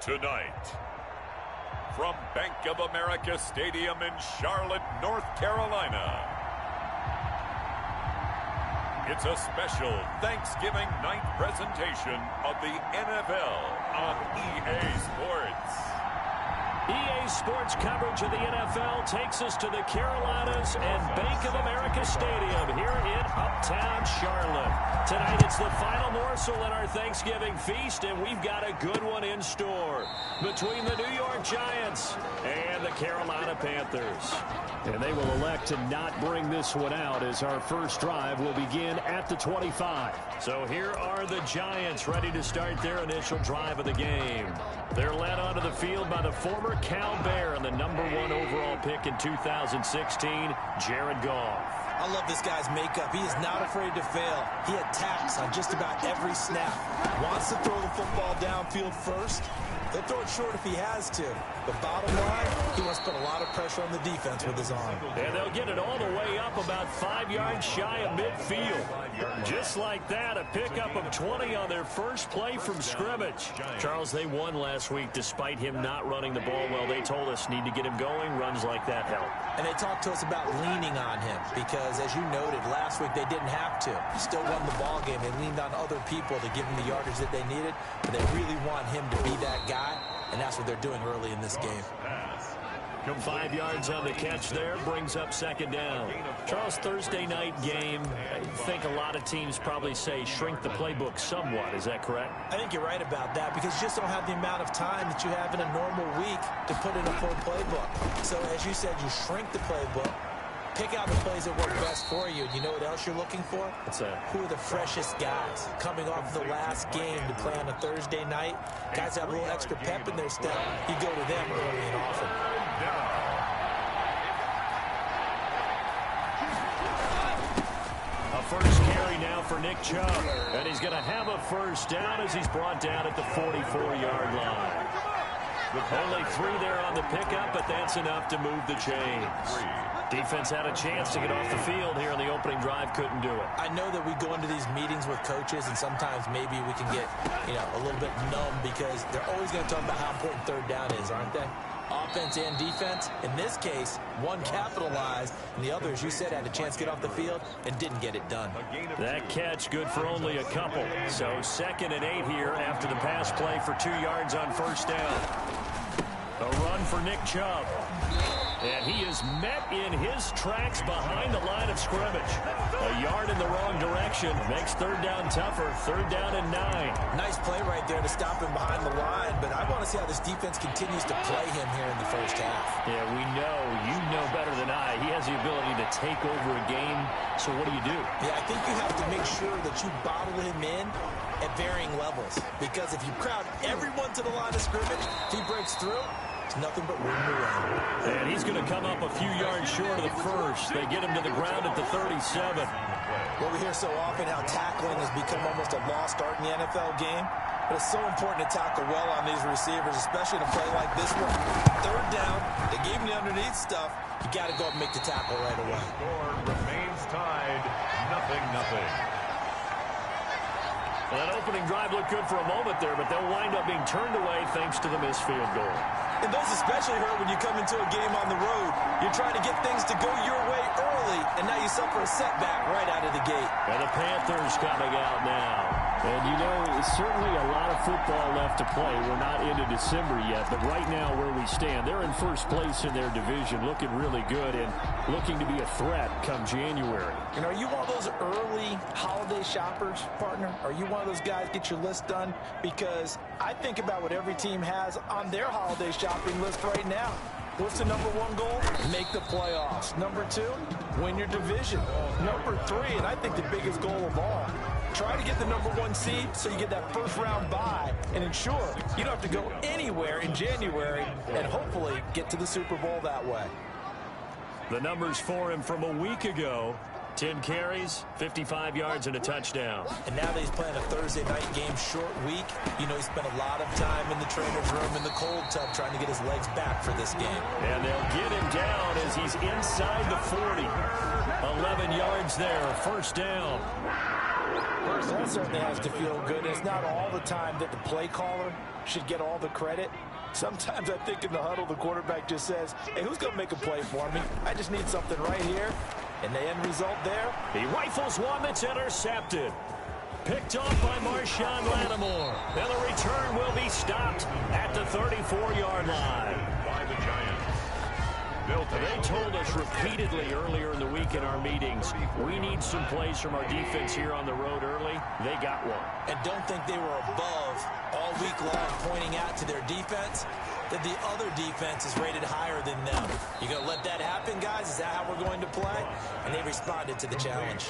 Tonight, from Bank of America Stadium in Charlotte, North Carolina, it's a special Thanksgiving night presentation of the NFL on EA Sports. EA Sports coverage of the NFL takes us to the Carolinas and Bank of America Stadium here in Uptown Charlotte. Tonight it's the final morsel in our Thanksgiving feast, and we've got a good one in store between the New York Giants and the Carolina Panthers. And they will elect to not bring this one out as our first drive will begin at the 25. So here are the Giants ready to start their initial drive of the game. They're led onto the field by the former Cal Bear and the #1 overall pick in 2016, Jared Goff. I love this guy's makeup. He is not afraid to fail. He attacks on just about every snap. Wants to throw the football downfield first. He'll throw it short if he has to. But bottom line, he wants to put a lot of pressure on the defense with his arm. And they'll get it all the way up about 5 yards shy of midfield. Just like that, a pickup of 20 on their first play from scrimmage. Charles, they won last week despite him not running the ball well. They told us need to get him going. Runs like that help. And they talked to us about leaning on him because, as you noted, last week they didn't have to. He still won the ball game. They leaned on other people to give him the yardage that they needed. But they really want him to be that guy, and that's what they're doing early in this game. 5 yards on the catch there, brings up second down. Charles, Thursday night game, I think a lot of teams probably say shrink the playbook somewhat. Is that correct? I think you're right about that because you just don't have the amount of time that you have in a normal week to put in a full playbook. So as you said, you shrink the playbook, pick out the plays that work best for you. And you know what else you're looking for? What's that? Who are the freshest guys coming off the last game to play on a Thursday night? Guys have a little extra pep in their step. You go to them early and often. A first carry now for Nick Chubb. And he's going to have a first down as he's brought down at the 44-yard line. Only 3 there on the pickup, but that's enough to move the chains. Defense had a chance to get off the field here in the opening drive, couldn't do it. I know that we go into these meetings with coaches, and sometimes maybe we can get, a little bit numb because they're always going to talk about how important third down is, aren't they? Offense and defense. In this case, one capitalized, and the other, as you said, had a chance to get off the field and didn't get it done. That catch good for only a couple. So 2nd and 8 here after the pass play for 2 yards on first down. A run for Nick Chubb. And he is met in his tracks behind the line of scrimmage. A yard in the wrong direction makes third down tougher. 3rd down and 9. Nice play right there to stop him behind the line, but I want to see how this defense continues to play him here in the first half. Yeah, we know. You know better than I. He has the ability to take over a game, so what do you do? Yeah, I think you have to make sure that you bottle him in at varying levels, because if you crowd everyone to the line of scrimmage, if he breaks through, it's nothing but room to run. And he's going to come up a few yards short of the first. They get him to the ground at the 37. Well, we hear so often how tackling has become almost a lost art in the NFL game. But it's so important to tackle well on these receivers, especially in a play like this one. 3rd down, they gave him the underneath stuff. You got to go up and make the tackle right away. Score remains tied, 0-0. Well, that opening drive looked good for a moment there, but they'll wind up being turned away thanks to the missed field goal. And those especially hurt when you come into a game on the road. You're trying to get things to go your way early, and now you suffer a setback right out of the gate. And the Panthers coming out now. And, certainly a lot of football left to play. We're not into December yet, but right now where we stand, they're in first place in their division, looking really good and looking to be a threat come January. And are you one of those early holiday shoppers, partner? Are you one of those guys get your list done? Because I think about what every team has on their holiday shopping list right now. What's the #1 goal? Make the playoffs. #2, win your division. #3, and I think the biggest goal of all, try to get the #1 seed so you get that first-round bye and ensure you don't have to go anywhere in January and hopefully get to the Super Bowl that way. The numbers for him from a week ago: 10 carries, 55 yards, and a touchdown. And now that he's playing a Thursday night game, short week, he spent a lot of time in the trainer's room in the cold tub trying to get his legs back for this game. And they'll get him down as he's inside the 40. 11 yards there, first down. Well, that certainly has to feel good. It's not all the time that the play caller should get all the credit. Sometimes I think in the huddle, the quarterback just says, hey, who's going to make a play for me? I just need something right here. And the end result there? He rifles one that's intercepted. Picked off by Marshawn Lattimore. And the return will be stopped at the 34-yard line. By the Giants. They told us repeatedly earlier in the week in our meetings, we need some plays from our defense here on the road early. They got one. And don't think they were above all week long pointing out to their defense that the other defense is rated higher than them. You going to let that happen, guys? Is that how we're going to play? And they responded to the challenge.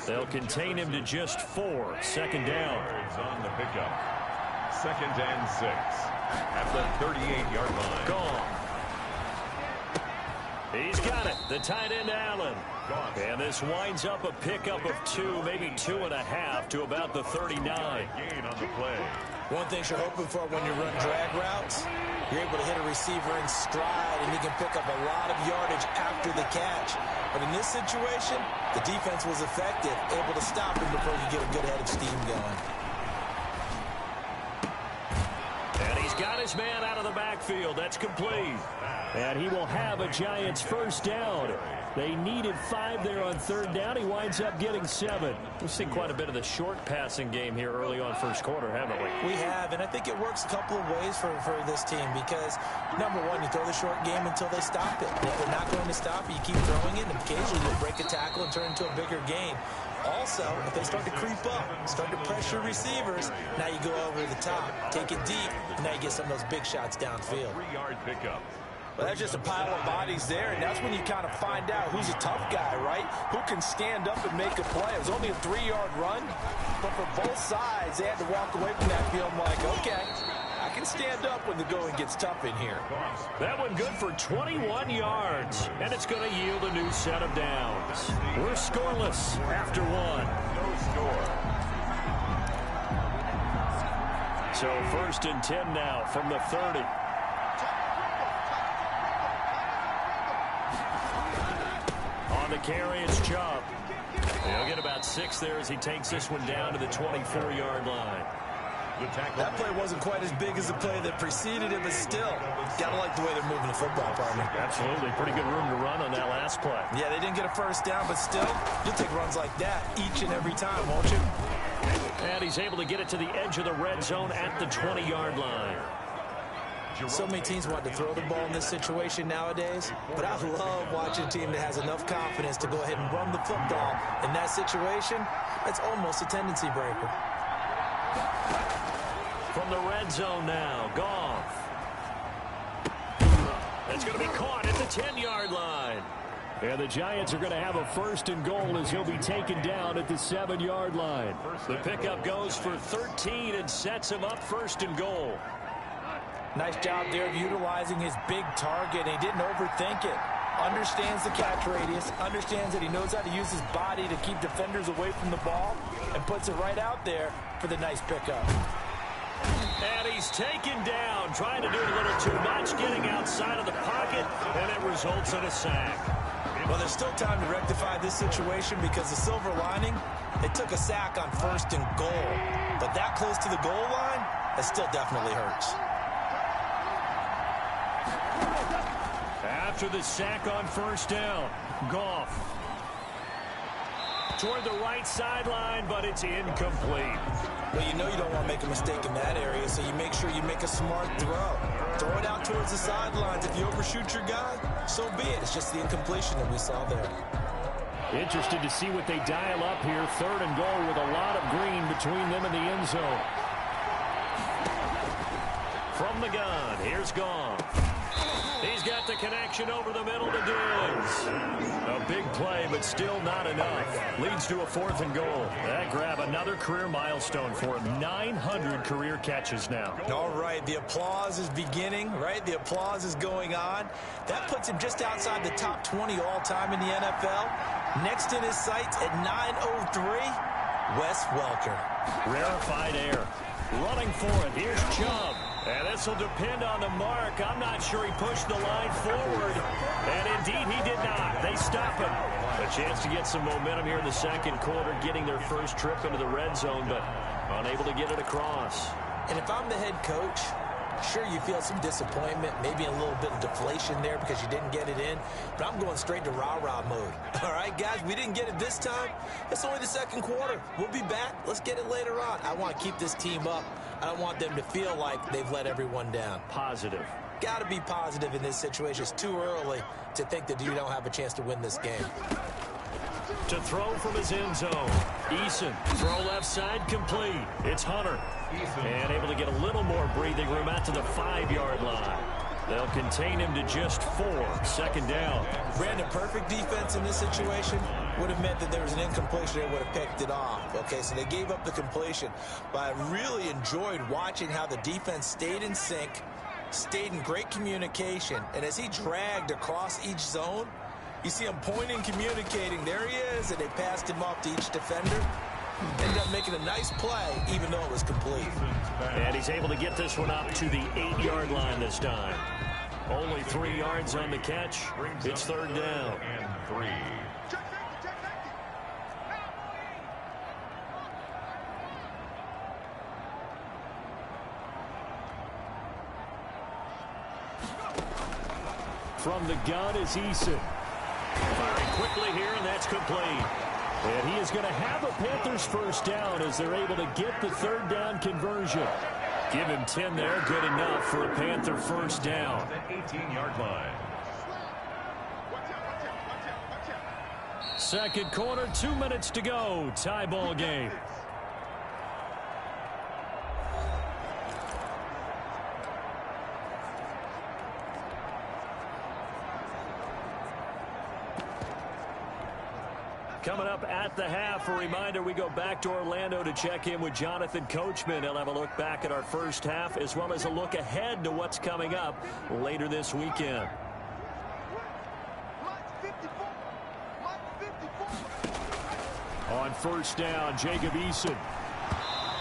They'll contain him to just 4. Second down. On the pickup. 2nd and 6. At the 38-yard line. Gone. He's got it. The tight end, Allen. And this winds up a pickup of 2, maybe 2.5 to about the 39. Gain on the play. One thing you're hoping for when you run drag routes, you're able to hit a receiver in stride, and he can pick up a lot of yardage after the catch. But in this situation, the defense was effective, able to stop him before you get a good head of steam going. And he's got his man out of the backfield. That's complete. And he will have a Giants first down. They needed 5 there on 3rd down. He winds up getting 7. We've seen quite a bit of the short passing game here early on first quarter, haven't we? We have, and I think it works a couple of ways for this team because, number one, you throw the short game until they stop it. And if they're not going to stop it, you keep throwing it, and occasionally you'll break a tackle and turn into a bigger gain. Also, if they start to creep up, start to pressure receivers, now you go over the top, take it deep, and now you get some of those big shots downfield. 3-yard pickup. Well, that's just a pile of bodies there, and that's when you kind of find out who's a tough guy, right? Who can stand up and make a play. It was only a 3-yard run, but for both sides, they had to walk away from that field like, okay, I can stand up when the going gets tough in here. That one good for 21 yards, and it's going to yield a new set of downs. We're scoreless after 1. No score. So 1st and 10 now from the 30. On the carry, it's Chubb. He'll get about 6 there as he takes this one down to the 24-yard line. That play wasn't quite as big as the play that preceded it, but still, gotta like the way they're moving the football, partner. Absolutely. Pretty good room to run on that last play. Yeah, they didn't get a first down, but still, you'll take runs like that each and every time, won't you? And he's able to get it to the edge of the red zone at the 20-yard line. So many teams want to throw the ball in this situation nowadays, but I love watching a team that has enough confidence to go ahead and run the football. In that situation, that's almost a tendency breaker. From the red zone now, Goff. That's going to be caught at the 10-yard line. And the Giants are going to have a 1st and goal as he'll be taken down at the 7-yard line. The pickup goes for 13 and sets him up 1st and goal. Nice job there of utilizing his big target. He didn't overthink it. Understands the catch radius. Understands that he knows how to use his body to keep defenders away from the ball. And puts it right out there for the nice pickup. And he's taken down. Trying to do a little too much. Getting outside of the pocket. And it results in a sack. Well, there's still time to rectify this situation because the silver lining, they took a sack on 1st and goal. But that close to the goal line, that still definitely hurts. After the sack on 1st down, Goff toward the right sideline, but it's incomplete. Well, you know you don't want to make a mistake in that area, so you make sure you make a smart throw. Throw it out towards the sidelines. If you overshoot your guy, so be it. It's just the incompletion that we saw there. Interested to see what they dial up here. 3rd and goal with a lot of green between them and the end zone. From the gun, here's Goff. He's got the connection over the middle to Diggs. A big play, but still not enough. Leads to a 4th and goal. That grab another career milestone for him. 900 career catches now. All right, the applause is beginning, right? The applause is going on. That puts him just outside the top 20 all-time in the NFL. Next in his sights at 903, Wes Welker. Rarefied air. Running for it. Here's Chubb. And this will depend on the mark. I'm not sure he pushed the line forward. And indeed, he did not. They stop him. A chance to get some momentum here in the second quarter, getting their first trip into the red zone, but unable to get it across. And if I'm the head coach, sure, you feel some disappointment, maybe a little bit of deflation there because you didn't get it in, but I'm going straight to rah-rah mode. All right, guys, we didn't get it this time. It's only the second quarter. We'll be back. Let's get it later on. I want to keep this team up. I don't want them to feel like they've let everyone down. Positive. Got to be positive in this situation. It's too early to think that you don't have a chance to win this game. To throw from his end zone. Eason, throw left side, complete. It's Hunter. And able to get a little more breathing room out to the 5-yard line. They'll contain him to just 4. Second down. Brandon, perfect defense in this situation would have meant that there was an incompletion. They would have picked it off. Okay, so they gave up the completion. But I really enjoyed watching how the defense stayed in sync, stayed in great communication. And as he dragged across each zone, you see him pointing, communicating. There he is, and they passed him off to each defender. Ended up making a nice play, even though it was complete. And he's able to get this one up to the 8-yard line this time. Only 3 yards on the catch. It's third down. And 3. From the gun is Eason. Firing quickly here, and that's complete. And he is going to have a Panthers first down as they're able to get the third down conversion. Give him 10 there, good enough for a Panther first down. At 18-yard line. Second quarter, 2 minutes to go. Tie ball game. Coming up at the half, a reminder, we go back to Orlando to check in with Jonathan Coachman. He'll have a look back at our first half as well as a look ahead to what's coming up later this weekend. On first down, Jacob Eason.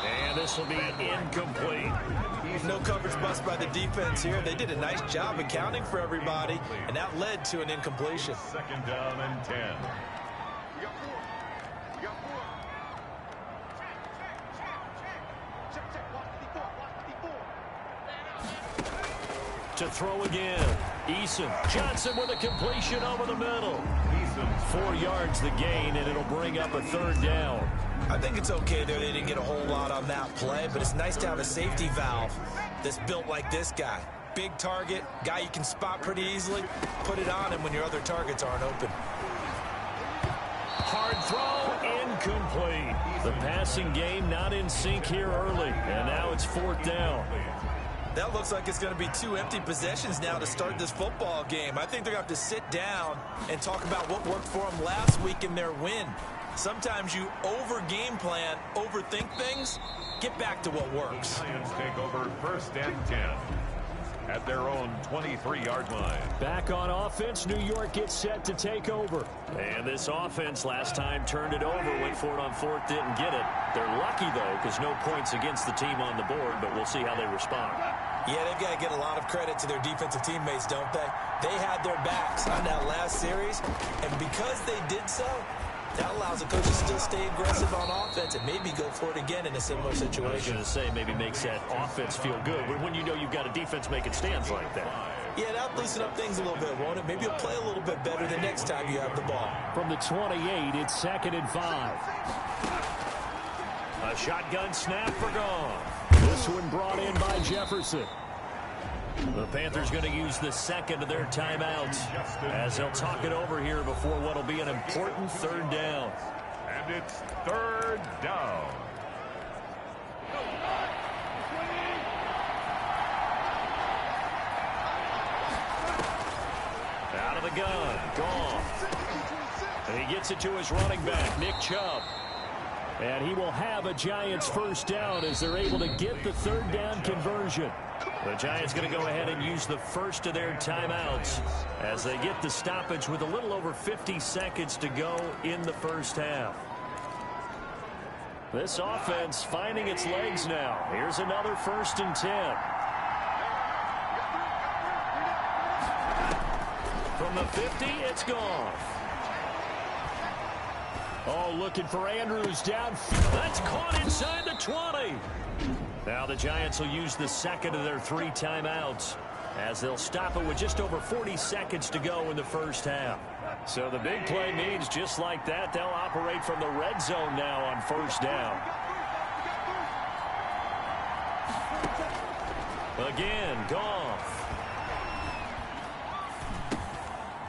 And this will be incomplete. No coverage bust by the defense here. They did a nice job accounting for everybody, and that led to an incompletion. Second down and 10. To throw again. Eason. Johnson with a completion over the middle. 4 yards the gain, and it'll bring up a third down. I think it's okay there. They didn't get a whole lot on that play, but it's nice to have a safety valve that's built like this guy. Big target, guy you can spot pretty easily. Put it on him when your other targets aren't open. Hard throw, incomplete. The passing game not in sync here early, and now it's fourth down. That looks like it's going to be 2 empty possessions now to start this football game. I think they're going to have to sit down and talk about what worked for them last week in their win. Sometimes you over-game plan, overthink things. Get back to what works. The Lions take over first and 10 at their own 23-yard line. Back on offense, New York gets set to take over. And this offense last time turned it over, went for it on fourth, didn't get it. They're lucky, though, because no points against the team on the board, but we'll see how they respond. Yeah, they've got to get a lot of credit to their defensive teammates, don't they? They had their backs on that last series, and because they did so, that allows the coach to still stay aggressive on offense and maybe go for it again in a similar situation. I was going to say maybe makes that offense feel good when you know you've got a defense making stands like that. Yeah, that'll loosen up things a little bit, won't it? Maybe you'll play a little bit better the next time you have the ball. From the 28, it's 2nd and 5. A shotgun snap for gone. This one brought in by Jefferson. The Panthers going to use the second of their timeouts as they'll talk it over here before what will be an important third down. And it's third down. Out of the gun. Gone. And he gets it to his running back, Nick Chubb. And he will have a Giants first down as they're able to get the third down conversion. The Giants going to go ahead and use the first of their timeouts as they get the stoppage with a little over 50 seconds to go in the first half. This offense finding its legs now. Here's another 1st and 10. From the 50, it's gone. Oh, looking for Andrews down. That's caught inside the 20. Now the Giants will use the second of their 3 timeouts as they'll stop it with just over 40 seconds to go in the first half. So the big play means just like that, they'll operate from the red zone now on first down. Again, Goff.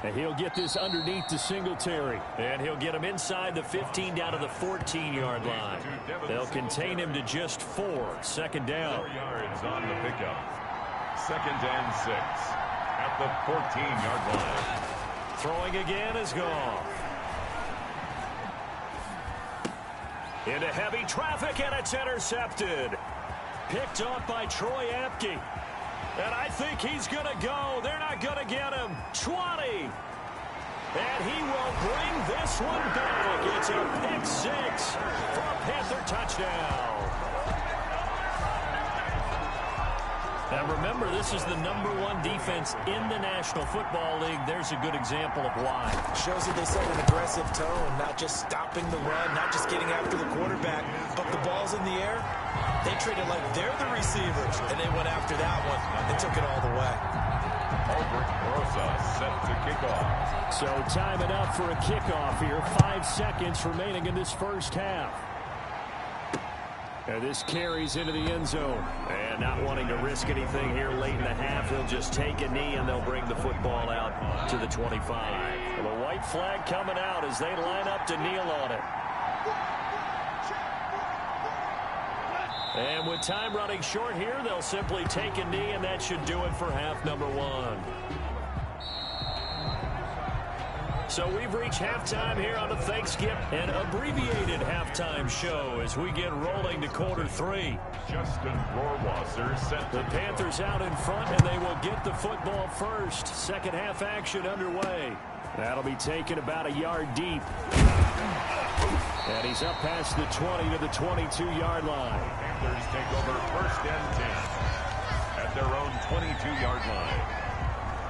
And he'll get this underneath to Singletary. And he'll get him inside the 15 down to the 14-yard line. They'll contain him to just 4. Second down. 4 yards on the pickup. 2nd and 6 at the 14-yard line. Throwing again is Goff. Into heavy traffic, and it's intercepted. Picked off by Troy Apke. And I think he's going to go. They're not going to get him. 20. And he will bring this one back. It's a pick 6 for a Panther touchdown. Now remember, this is the #1 defense in the National Football League. There's a good example of why. Shows that they set an aggressive tone, not just stopping the run, not just getting after the quarterback, but the ball's in the air. They treat it like they're the receivers, and they went after that one and took it all the way. Albert Rosa set to kick off. So time enough for a kickoff here. 5 seconds remaining in this first half. And this carries into the end zone. And not wanting to risk anything here late in the half, they'll just take a knee and they'll bring the football out to the 25. Well, the white flag coming out as they line up to kneel on it. And with time running short here, they'll simply take a knee, and that should do it for half number 1. So we've reached halftime here on the Thanksgiving, an abbreviated halftime show as we get rolling to quarter 3. Justin Rohrwasser set The Panthers out in front, and they will get the football first. Second half action underway. That'll be taken about a yard deep. And he's up past the 20 to the 22-yard line. Panthers take over 1st and 10 at their own 22-yard line.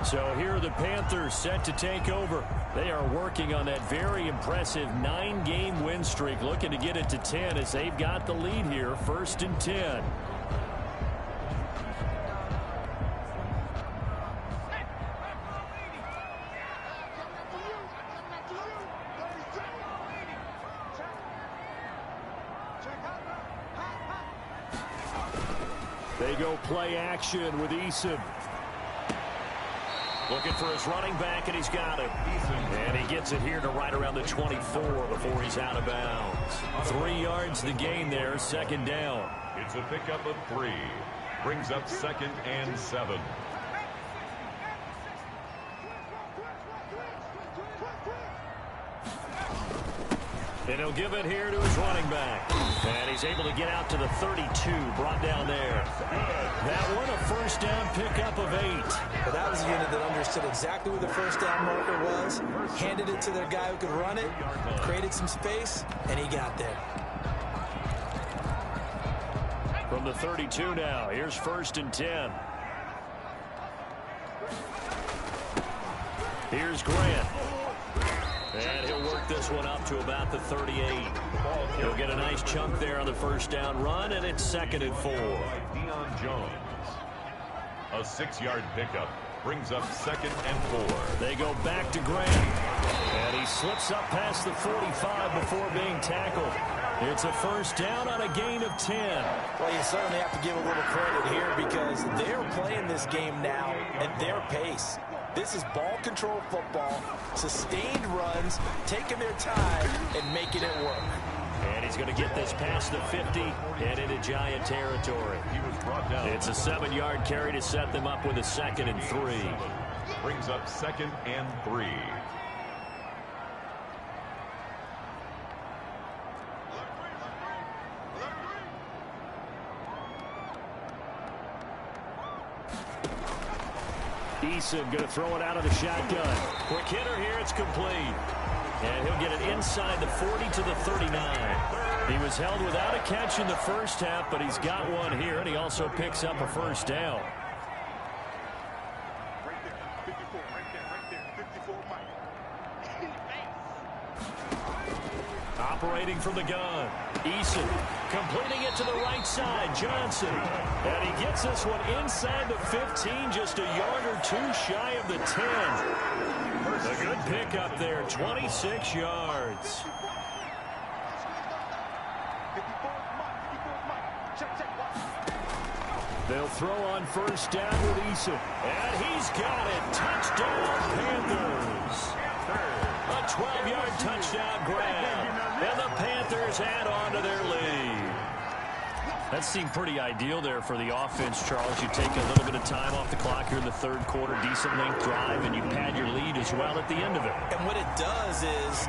So here are the Panthers set to take over. They are working on that very impressive 9-game win streak, looking to get it to 10 as they've got the lead here, 1st and 10. They go play action with Eason. Looking for his running back, and he's got it. And he gets it here to right around the 24 before he's out of bounds. 3 yards the gain there, 2nd down. It's a pickup of 3. Brings up 2nd and 7. And he'll give it here to his running back. And he's able to get out to the 32, brought down there. That one, a 1st down pickup of 8. But that was a unit that understood exactly where the 1st down marker was, handed it to their guy who could run it, created some space, and he got there. From the 32 now, here's 1st and 10. Here's Grant. And he'll work this one up to about the 38. He'll get a nice chunk there on the 1st down run, and it's 2nd and 4. Deion Jones. A 6-yard pickup brings up 2nd and 4. They go back to Grant. And he slips up past the 45 before being tackled. It's a 1st down on a gain of 10. Well, you certainly have to give a little credit here because they're playing this game now at their pace. This is ball control football, sustained runs, taking their time and making it work. And he's going to get this past the 50 and into Giant territory. He was brought down. It's a 7-yard carry to set them up with a 2nd and 3. Brings up 2nd and 3. Eason going to throw it out of the shotgun. Quick hitter here, it's complete. And he'll get it inside the 40 to the 39. He was held without a catch in the 1st half, but he's got one here, and he also picks up a 1st down. waiting from the gun. Eason completing it to the right side. Johnson. And he gets this one inside the 15, just a yard or two shy of the 10. A good pickup there, 26 yards. They'll throw on first down with Eason. And he's got it. Touchdown, Panthers. A 12-yard touchdown grab. And the Panthers add on to their lead. That seemed pretty ideal there for the offense, Charles. You take a little bit of time off the clock here in the third quarter, decent length drive, and you pad your lead as well at the end of it. And what it does is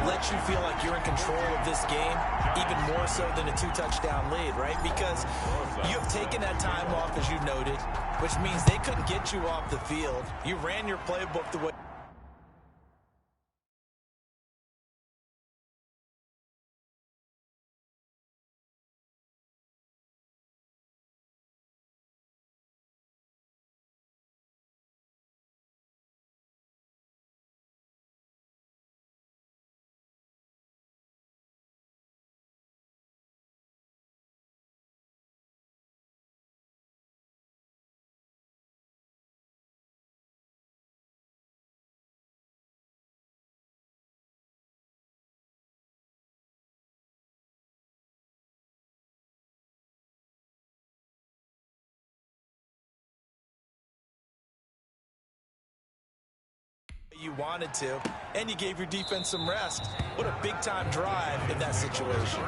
let you feel like you're in control of this game, even more so than a two-touchdown lead, right? Because you have taken that time off, as you noted, which means they couldn't get you off the field. You ran your playbook the way you wanted to, and you gave your defense some rest. What a big-time drive in that situation.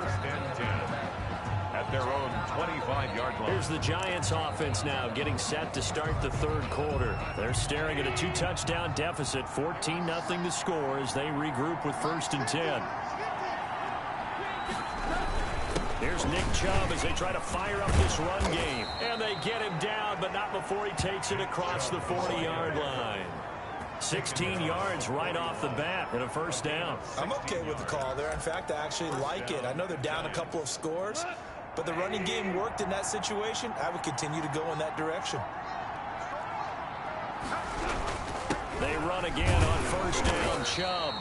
At their own 25-yard line. Here's the Giants offense now getting set to start the third quarter. They're staring at a two-touchdown deficit, 14-0 to score as they regroup with 1st and 10. Here's Nick Chubb as they try to fire up this run game. And they get him down, but not before he takes it across the 40-yard line. 16 yards right off the bat and a first down. I'm okay with the call there. In fact, I actually like it. I know they're down a couple of scores, but the running game worked in that situation. I would continue to go in that direction. They run again on first down, Chubb.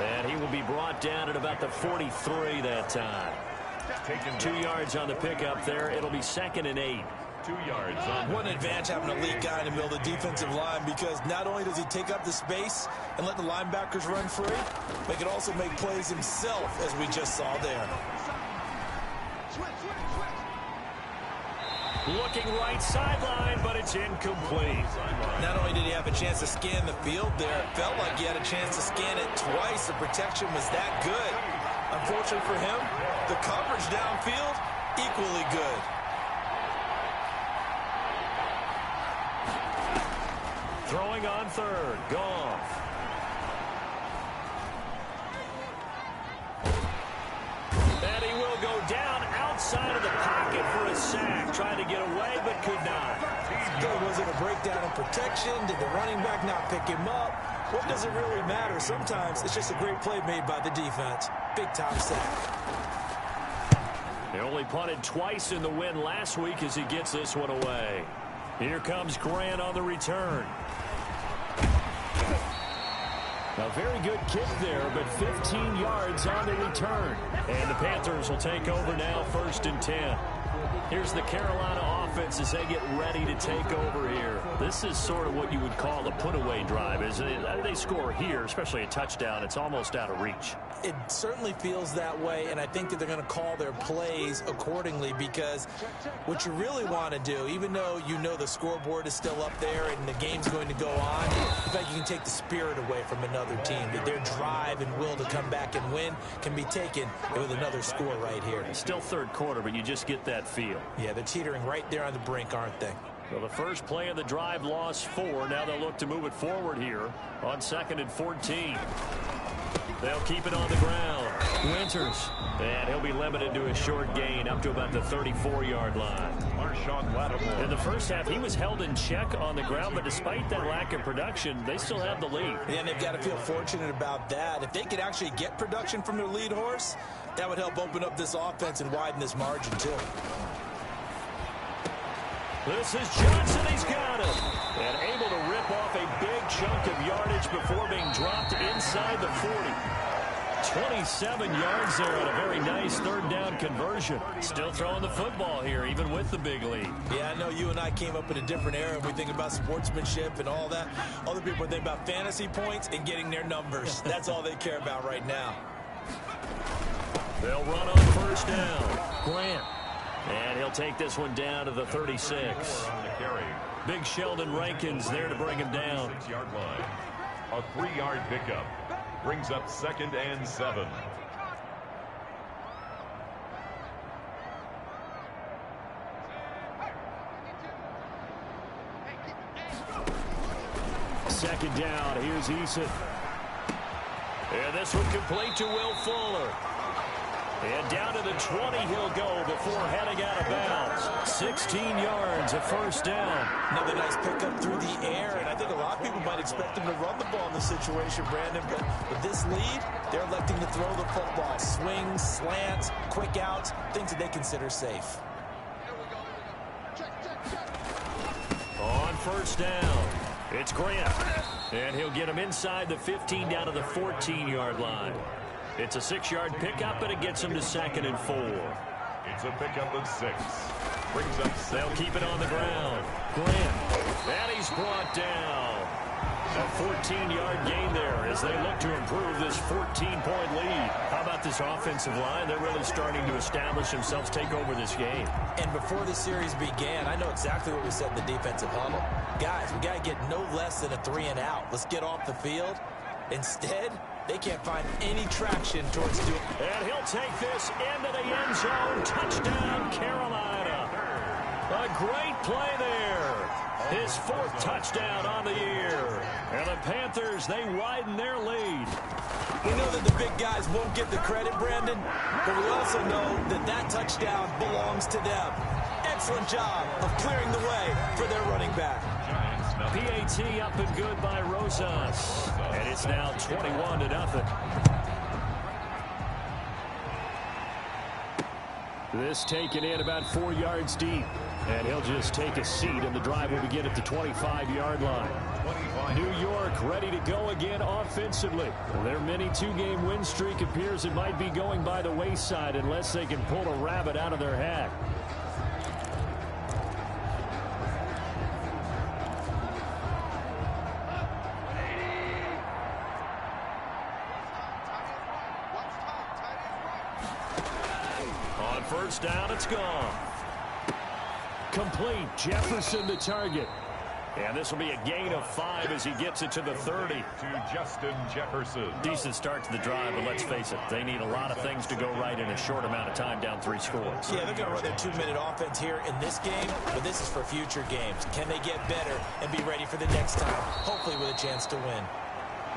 And he will be brought down at about the 43 that time. 2 yards on the pickup there. It'll be 2nd and 8. 2 yards on. One advantage having an elite guy in the middle of the defensive line, because not only does he take up the space and let the linebackers run free, but he can also make plays himself, as we just saw there. Looking right sideline, but it's incomplete. Not only did he have a chance to scan the field there, it felt like he had a chance to scan it twice. The protection was that good. Unfortunately for him, the coverage downfield, equally good. Throwing on third, Goff. And he will go down outside of the pocket for a sack. Trying to get away, but could not. Was it a breakdown in protection? Did the running back not pick him up? What does it really matter? Sometimes it's just a great play made by the defense. Big-time sack. They only punted twice in the win last week as he gets this one away. Here comes Grant on the return. A very good kick there, but 15 yards on the return. And the Panthers will take over now, 1st and 10. Here's the Carolina offense as they get ready to take over here. This is sort of what you would call a put-away drive. As they score here, especially a touchdown, it's almost out of reach. It certainly feels that way, and I think that they're going to call their plays accordingly, because what you really want to do, even though you know the scoreboard is still up there and the game's going to go on, in fact, you can take the spirit away from another team, that their drive and will to come back and win can be taken with another score right here. Still third quarter, but you just get that feel. Yeah, they're teetering right there on the brink, aren't they? Well, the first play of the drive lost 4. Now they'll look to move it forward here on 2nd and 14. They'll keep it on the ground. Winters. And he'll be limited to a short gain up to about the 34-yard line. In the first half, he was held in check on the ground, but despite that lack of production, they still have the lead. Yeah, and they've got to feel fortunate about that. If they could actually get production from their lead horse, that would help open up this offense and widen this margin, too. This is Johnson. He's got it. And able to rip off a big chunk of yardage before being dropped inside the 40. 27 yards there on a very nice third down conversion. Still throwing the football here, even with the big lead. Yeah, I know you and I came up in a different era. We think about sportsmanship and all that. Other people think about fantasy points and getting their numbers. That's all they care about right now. They'll run on first down. Grant. And he'll take this one down to the 36. Big Sheldon Rankins there to bring him down. 6-yard line. A 3-yard pickup. Brings up 2nd and 7. Second down. Here's Eason. And this one complete to Will Fuller. And down to the 20 he'll go before heading out of bounds. 16 yards, a first down. Another nice pickup through the air, and I think a lot of people might expect him to run the ball in this situation, Brandon, but with this lead, they're electing to throw the football. Swings, slants, quick outs, things that they consider safe. On first down, it's Grant. And he'll get him inside the 15 down to the 14-yard line. It's a 6-yard pickup, and it gets him to 2nd and 4. It's a pickup of 6. Brings up 7. They'll keep it on the ground. Grant. And he's brought down. A 14-yard gain there as they look to improve this 14-point lead. How about this offensive line? They're really starting to establish themselves, take over this game. And before the series began, I know exactly what we said in the defensive huddle. Guys, we got to get no less than a 3-and-out. Let's get off the field. Instead, they can't find any traction towards doing. And he'll take this into the end zone. Touchdown, Carolina. A great play there. His 4th touchdown on the year. And the Panthers, they widen their lead. We know that the big guys won't get the credit, Brandon, but we also know that that touchdown belongs to them. Excellent job of clearing the way for their running back. PAT up and good by Rosas. And it's now 21-0. This taken in about 4 yards deep. And he'll just take a seat, and the drive will begin at the 25-yard line. New York ready to go again offensively. Their mini 2-game win streak appears it might be going by the wayside unless they can pull a rabbit out of their hat. On first down, it's gone. Complete. Jefferson the target. And this will be a gain of 5 as he gets it to the 30. To Justin Jefferson. Decent start to the drive, but let's face it, they need a lot of things to go right in a short amount of time, down 3 scores. Yeah, they're going to run their 2-minute offense here in this game, but this is for future games. Can they get better and be ready for the next time, hopefully with a chance to win?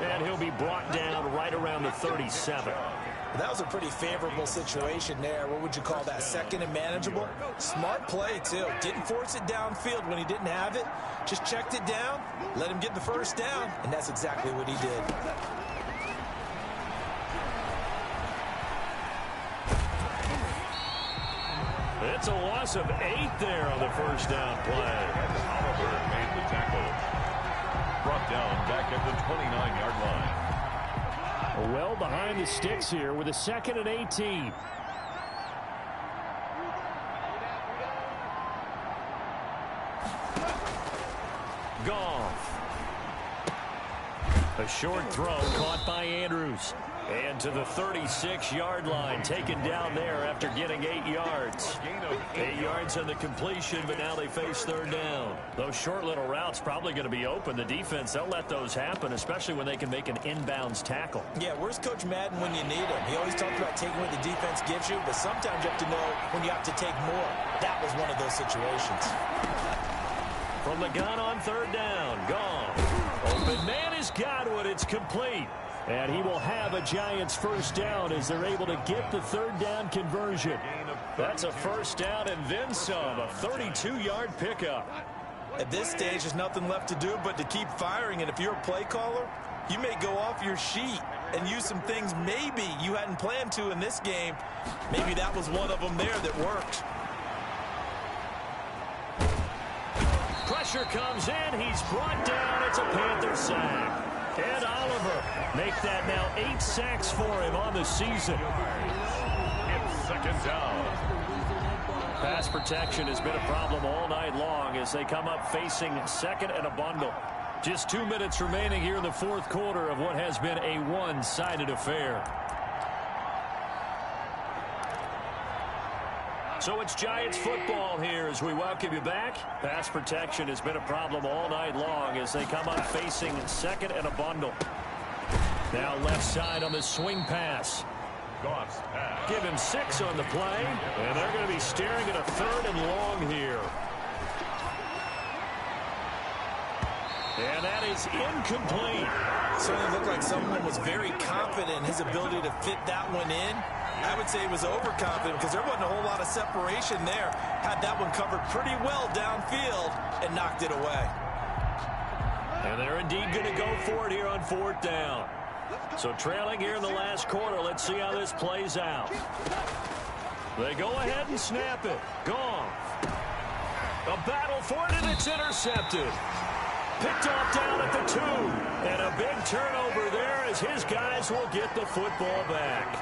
And he'll be brought down right around the 37. That was a pretty favorable situation there. What would you call that? 2nd and manageable? Smart play, too. Didn't force it downfield when he didn't have it. Just checked it down, let him get the first down, and that's exactly what he did. It's a loss of 8 there on the first down play. Oliver made the tackle. Brought down back at the 29-yard line. Well behind the sticks here with a 2nd and 18. Goff. A short throw caught by Andrews. And to the 36-yard line, taken down there after getting 8 yards. 8 yards on the completion, but now they face third down. Those short little routes probably going to be open. The defense, they'll let those happen, especially when they can make an inbounds tackle. Yeah, where's Coach Madden when you need him? He always talked about taking what the defense gives you, but sometimes you have to know when you have to take more. That was one of those situations. From the gun on third down, Goff. Open man is Godwin. It's complete. And he will have a Giants first down as they're able to get the third down conversion. That's a first down and then some, a 32-yard pickup. At this stage, there's nothing left to do but to keep firing. And if you're a play caller, you may go off your sheet and use some things maybe you hadn't planned to in this game. Maybe that was one of them there that worked. Pressure comes in. He's brought down. It's a Panther sack. And Oliver make that now 8 sacks for him on the season. It's second down. Pass protection has been a problem all night long as they come up facing second and a bundle. Just 2 minutes remaining here in the fourth quarter of what has been a one-sided affair. So it's Giants football here as we welcome you back. Pass protection has been a problem all night long as they come up facing second and a bundle. Now left side on the swing pass. Give him 6 on the play, and they're going to be staring at a third and long here. And that is incomplete. Certainly looked like someone was very confident in his ability to fit that one in. I would say he was overconfident because there wasn't a whole lot of separation there. Had that one covered pretty well downfield and knocked it away. And they're indeed going to go for it here on fourth down. So trailing here in the last quarter, let's see how this plays out. They go ahead and snap it. Gone. A battle for it, and it's intercepted. Picked off down at the 2. And a big turnover there as his guys will get the football back.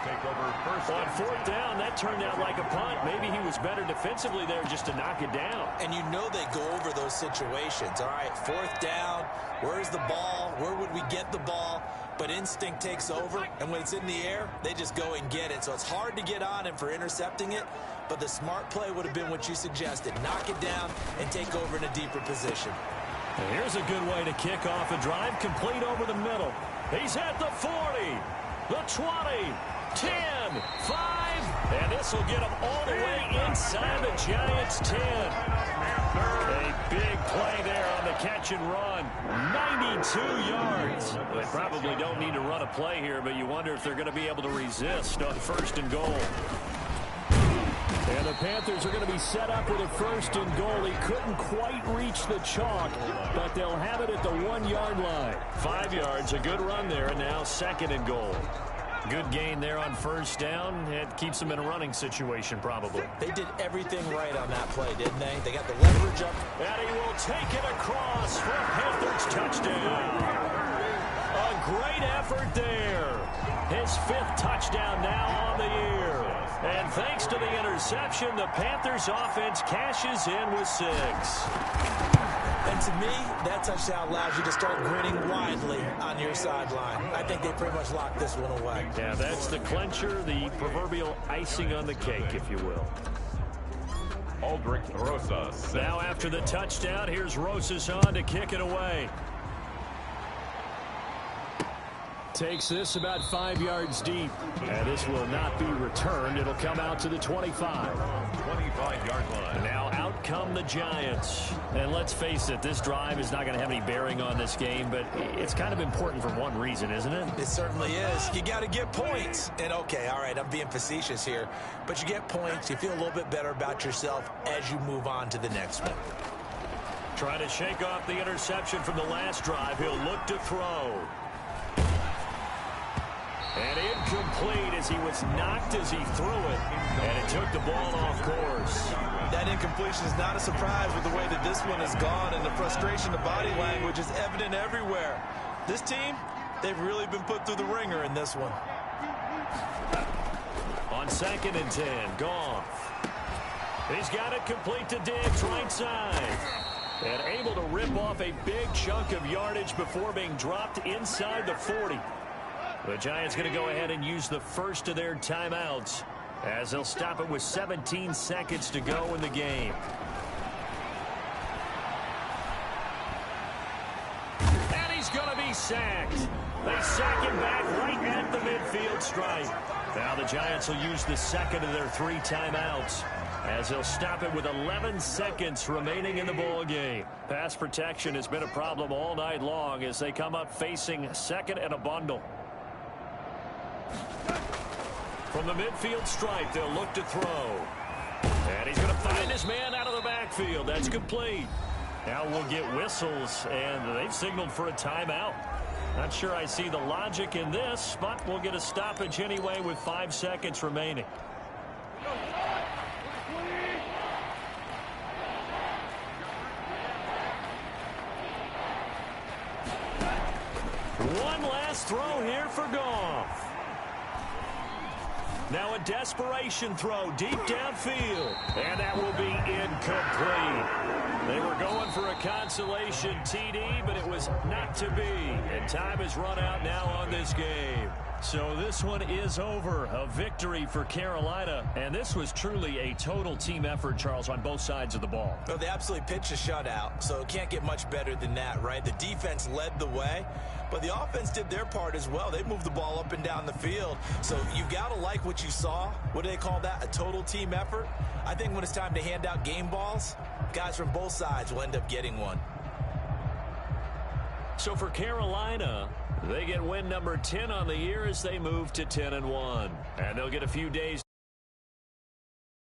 On fourth down, that turned out like a punt. Maybe he was better defensively there just to knock it down. And you know they go over those situations. All right, fourth down, where's the ball? Where would we get the ball? But instinct takes over, and when it's in the air, they just go and get it. So it's hard to get on him for intercepting it, but the smart play would have been what you suggested. Knock it down and take over in a deeper position. And here's a good way to kick off a drive, complete over the middle. He's at the 40, the 20, 10, 5, and this will get him all the way inside the Giants' 10. A big play there on the catch and run. 92 yards. They probably don't need to run a play here, but you wonder if they're going to be able to resist on first and goal. And the Panthers are going to be set up with a first and goal. He couldn't quite reach the chalk, but they'll have it at the 1-yard line. 5 yards, a good run there, and now second and goal. Good gain there on first down. It keeps them in a running situation, probably. They did everything right on that play, didn't they? They got the leverage up. And he will take it across for a Panthers touchdown. A great effort there. His 5th touchdown now on the year. And thanks to the interception, the Panthers offense cashes in with 6. And to me, that touchdown allows you to start grinning widely on your sideline. I think they pretty much locked this one away. Yeah, that's the clincher, the proverbial icing on the cake, if you will. Aldrich Rosas. Now after the touchdown, here's Rosas on to kick it away. Takes this about 5 yards deep. And this will not be returned. It'll come out to the 25. 25-yard line. Now out come the Giants. And let's face it, this drive is not going to have any bearing on this game, but it's kind of important for one reason, isn't it? It certainly is. You got to get points. And okay, all right, I'm being facetious here, but you get points. You feel a little bit better about yourself as you move on to the next one. Trying to shake off the interception from the last drive. He'll look to throw. And incomplete as he was knocked as he threw it. And it took the ball off course. That incompletion is not a surprise with the way that this one has gone, and the frustration, the body language is evident everywhere. This team, they've really been put through the ringer in this one. On second and 10, Goff. He's got it complete to Diggs, right side. And able to rip off a big chunk of yardage before being dropped inside the 40. The Giants going to go ahead and use the first of their timeouts as they'll stop it with 17 seconds to go in the game. And he's going to be sacked. They sack him back right at the midfield stripe. Now the Giants will use the second of their 3 timeouts as they'll stop it with 11 seconds remaining in the ball game. Pass protection has been a problem all night long as they come up facing second and a bundle. From the midfield stripe, they'll look to throw. And he's going to find his man out of the backfield. That's complete. Now we'll get whistles, and they've signaled for a timeout. Not sure I see the logic in this, but we'll get a stoppage anyway with 5 seconds remaining. One last throw here for Goff. Now a desperation throw deep downfield. And that will be incomplete. They were going for a consolation TD, but it was not to be. And time has run out now on this game. So this one is over. A victory for Carolina. And this was truly a total team effort, Charles, on both sides of the ball. Well, they absolutely pitched a shutout, so it can't get much better than that, right? The defense led the way, but the offense did their part as well. They moved the ball up and down the field. So you've got to like what you saw. What do they call that? A total team effort? I think when it's time to hand out game balls, guys from both sides will end up getting one. So for Carolina, they get win number 10 on the year as they move to 10-1. And they'll get a few days